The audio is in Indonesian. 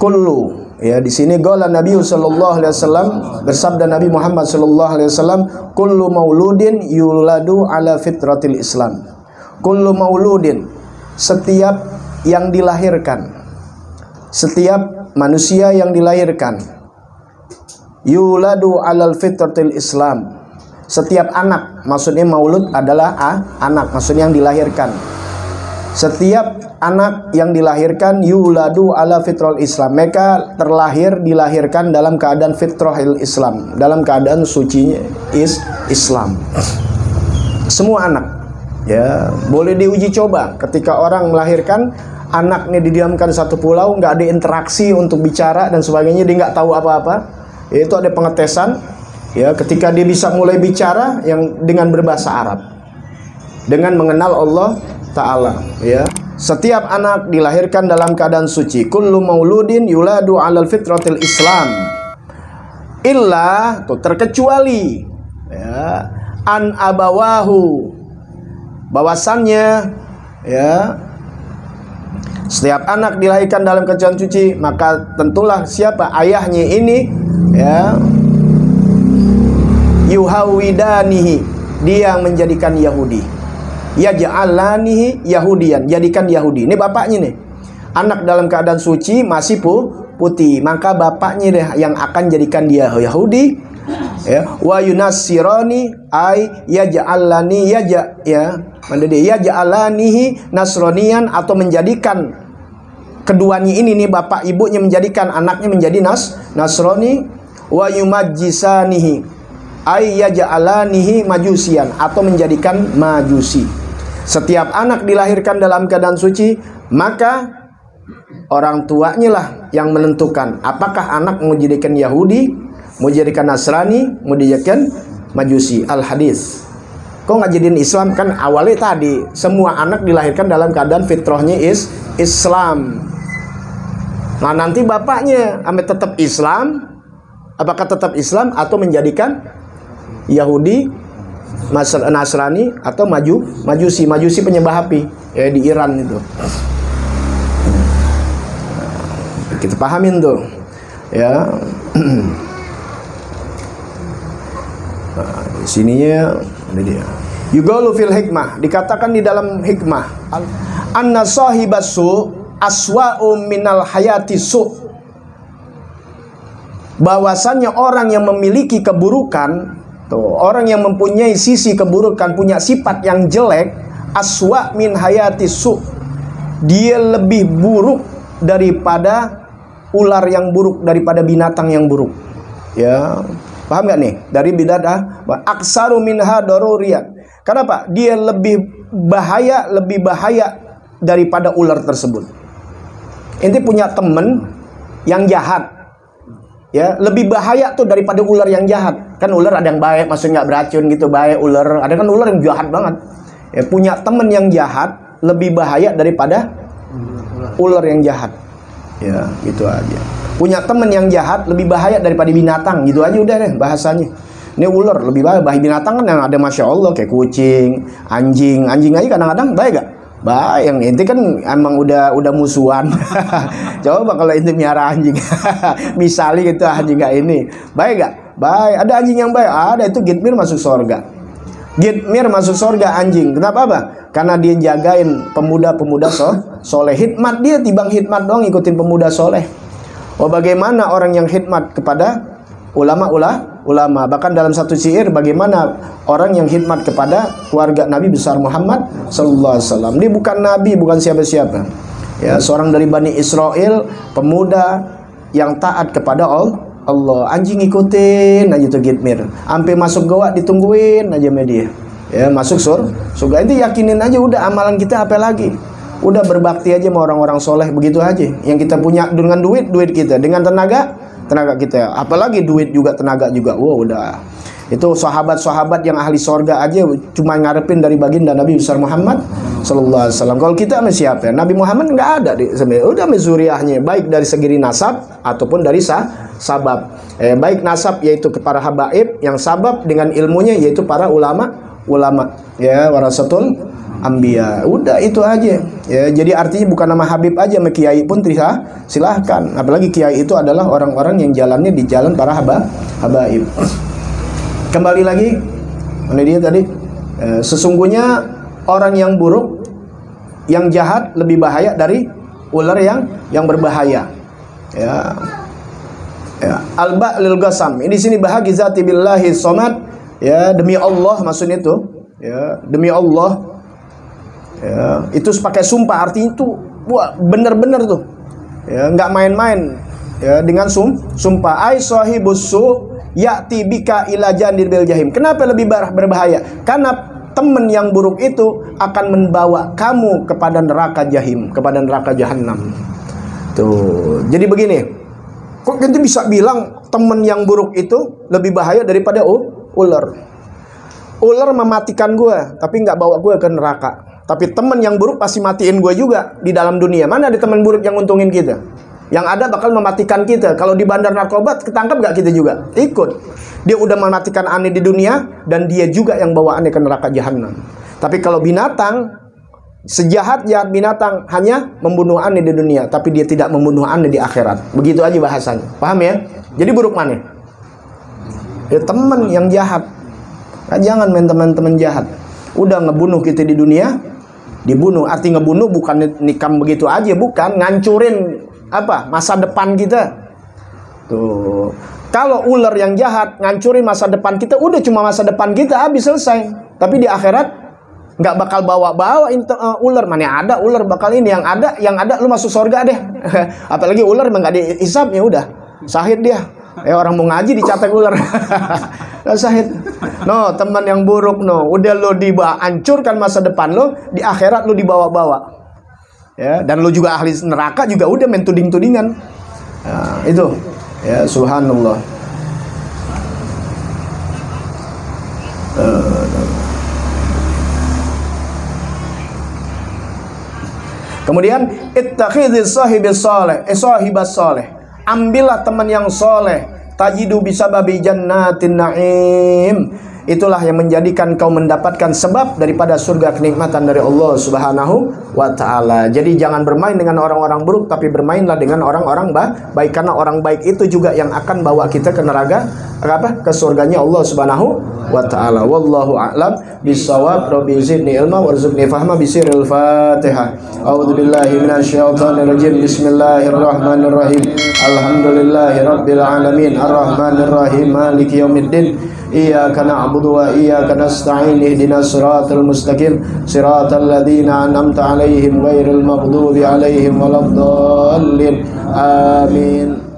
kullu, ya di sini qala Nabi sallallahu alaihi wasallam, bersabda Nabi Muhammad sallallahu alaihi wasallam, kullu mauludin yuladu ala fitratil Islam. Kullu mauludin, setiap yang dilahirkan, setiap manusia yang dilahirkan, yuladu alal fitratil Islam. Setiap anak, maksudnya maulud adalah anak, maksudnya yang dilahirkan. Setiap anak yang dilahirkan yuladu ala fitrah Islam, mereka terlahir, dilahirkan dalam keadaan fitrah Islam, dalam keadaan sucinya Islam. Semua anak, ya boleh diuji coba. Ketika orang melahirkan anaknya, didiamkan satu pulau, nggak ada interaksi untuk bicara dan sebagainya, dia nggak tahu apa-apa, itu ada pengetesan. Ya, ketika dia bisa mulai bicara yang dengan berbahasa Arab, dengan mengenal Allah Ta'ala, ya. Setiap anak dilahirkan dalam keadaan suci. Kullu mauludin yuladu alal fitratil Islam. Illa, tuh, terkecuali, ya, an abawahu, bahwasannya, ya, setiap anak dilahirkan dalam keadaan suci, maka tentulah siapa ayahnya ini, ya, yuhawidanihi, dia yang menjadikan Yahudi. Yaj'alanihi Yahudian, jadikan Yahudi. Ini bapaknya nih. Anak dalam keadaan suci masih putih, maka bapaknya deh yang akan jadikan dia Yahudi. Ya, wa yunassirani ay yaj'alani yaj'alanihi nasronian, atau menjadikan keduanya ini nih, bapak ibunya menjadikan anaknya menjadi Nasrani. Wa yumajjisanihi ay yaj'alanihi majusian, atau menjadikan majusi. Setiap anak dilahirkan dalam keadaan suci, maka orang tuanya lah yang menentukan apakah anak mau jadikan Yahudi, mau jadikan Nasrani, mau dijadikan Majusi. Al-hadis. Kok nggak jadiin Islam? Kan awalnya tadi semua anak dilahirkan dalam keadaan fitrahnya Islam. Nah, nanti bapaknya tetap Islam, apakah tetap Islam atau menjadikan Yahudi, Nasrani, atau Majusi penyembah api, ya, di Iran itu. Kita pahamin tuh, ya. Di sininya ini dia. Yugalu fil hikmah, dikatakan di dalam hikmah, anna sahibasu aswa'u minal hayati su', bahwasannya orang yang memiliki keburukan, tuh, orang yang mempunyai sisi keburukan, punya sifat yang jelek, aswa min hayati su', dia lebih buruk daripada ular yang buruk, daripada binatang yang buruk. Ya, paham nggak nih? Dari bidadah, aksaru minha daruriyat. Kenapa? Dia lebih bahaya daripada ular tersebut. Inti punya temen yang jahat, ya, lebih bahaya tuh daripada ular yang jahat. Kan ular ada yang baik, maksudnya nggak beracun gitu, baik ular. Ada kan ular yang jahat banget. Ya, punya temen yang jahat lebih bahaya daripada ular yang jahat. Ya, gitu aja. Punya temen yang jahat lebih bahaya daripada binatang, gitu aja udah deh bahasanya. Ini ular lebih bahaya, binatang kan yang ada masya Allah kayak kucing, anjing aja kadang-kadang baik gak? Baik, yang inti kan emang udah musuhan. Coba kalau inti miara anjing, misalnya gitu, anjing gak ini, baik gak? Baik, ada anjing yang baik, ada, itu Gitmir masuk surga. Gitmir masuk surga anjing. Kenapa apa? Karena dia jagain pemuda-pemuda soleh. Hikmat dia tibang hikmat dong ikutin pemuda soleh. Oh, bagaimana orang yang hikmat kepada ulama. Bahkan dalam satu syair, bagaimana orang yang khidmat kepada keluarga Nabi besar Muhammad sallallahu alaihi wasallam. Dia bukan nabi, bukan siapa-siapa. Ya, seorang dari Bani Israel, pemuda yang taat kepada Allah. Anjing ikutin aja tuh Gitmir. Sampai masuk goa ditungguin aja media. Ya, masuk surga. Itu yakinin aja udah, amalan kita apa lagi? Udah berbakti aja sama orang-orang soleh, begitu aja. Yang kita punya dengan duit kita, dengan tenaga kita, apalagi duit juga, tenaga juga. Wow, udah. Itu sahabat-sahabat yang ahli sorga aja cuma ngarepin dari baginda Nabi besar Muhammad sallallahu alaihi wasallam. Kalau kita sama siapa? Nabi Muhammad nggak ada udah mezuriahnya, baik dari segi nasab ataupun dari sabab. Baik nasab yaitu para habaib, yang sabab dengan ilmunya yaitu para ulama. Ya, warasatul anbiya. Udah itu aja. Ya, jadi artinya bukan nama Habib aja, sama kiai pun silahkan. Apalagi kiai itu adalah orang-orang yang jalannya di jalan para habaib. Kembali lagi, mana dia tadi? Sesungguhnya orang yang buruk, yang jahat lebih bahaya dari ular yang berbahaya. Ya. Ya, alba lil ghasam. Ini di sini bahagi zati billahi somad. Ya, demi Allah maksudnya itu. Ya, demi Allah. Ya, itu pakai sumpah, artinya itu wah benar-benar tuh. Ya, nggak main-main. Ya, dengan sumpah. Ai sahibus su ya'ti bika ila jandir bil jahim. Kenapa lebih berbahaya? Karena teman yang buruk itu akan membawa kamu kepada neraka jahim, kepada neraka jahanam. Tuh. Jadi begini. Kok kita bisa bilang teman yang buruk itu lebih bahaya daripada ular? Ular mematikan gue, tapi nggak bawa gue ke neraka. Tapi teman yang buruk pasti matiin gue juga di dalam dunia. Mana ada teman buruk yang untungin kita? Yang ada bakal mematikan kita. Kalau di bandar narkoba ketangkap nggak kita juga? Ikut. Dia udah mematikan aneh di dunia, dan dia juga yang bawa aneh ke neraka jahanam. Tapi kalau binatang, sejahat-jahat binatang hanya membunuh aneh di dunia, tapi dia tidak membunuh aneh di akhirat. Begitu aja bahasanya. Paham ya? Jadi buruk mana? Ya teman yang jahat. Nah, jangan main teman-teman jahat. Udah ngebunuh kita di dunia, dibunuh. Arti ngebunuh bukan nikam begitu aja, bukan ngancurin apa? Masa depan kita. Tuh. Kalau ular yang jahat ngancurin masa depan kita, udah cuma masa depan kita habis, selesai. Tapi di akhirat nggak bakal bawa-bawa ular. Mana ada ular bakal ini, yang ada lu masuk surga deh. Apalagi ular emang nggak dihisab, ya udah syahid dia. Orang mau ngaji dicatat ular. Nah, syahid. No, teman yang buruk no. Udah lu dihancurkan masa depan lu, di akhirat lu dibawa-bawa. Ya, dan lu juga ahli neraka juga, udah main tuding-tudingan. Nah, itu. Ya, subhanallah. Kemudian ittakhidhis sahibis saleh, sahibas saleh. Ambillah teman yang soleh, tajidu bisababi jannatin na'im. Itulah yang menjadikan kau mendapatkan sebab daripada surga kenikmatan dari Allah Subhanahu wa ta'ala. Jadi jangan bermain dengan orang-orang buruk, tapi bermainlah dengan orang-orang baik, karena orang baik itu juga yang akan bawa kita ke neraka, ke surganya Allah Subhanahu wa ta'ala. Wallahu a'lam bissawab. Rabbi zidni ilma warzuqni fahma bisiril Fatihah. A'udzubillahi minasyaitonir rajim. Bismillahirrahmanirrahim. Alhamdulillahi rabbil alamin. Arrahmanir rahim. Maliki yaumiddin. Iyyaka na'budu wa iyyaka nasta'in. Ihdinas siratal mustaqim. Siratal ladzina an'amta 'alaihim ghairil maghdubi 'alaihim waladdallin. Amin.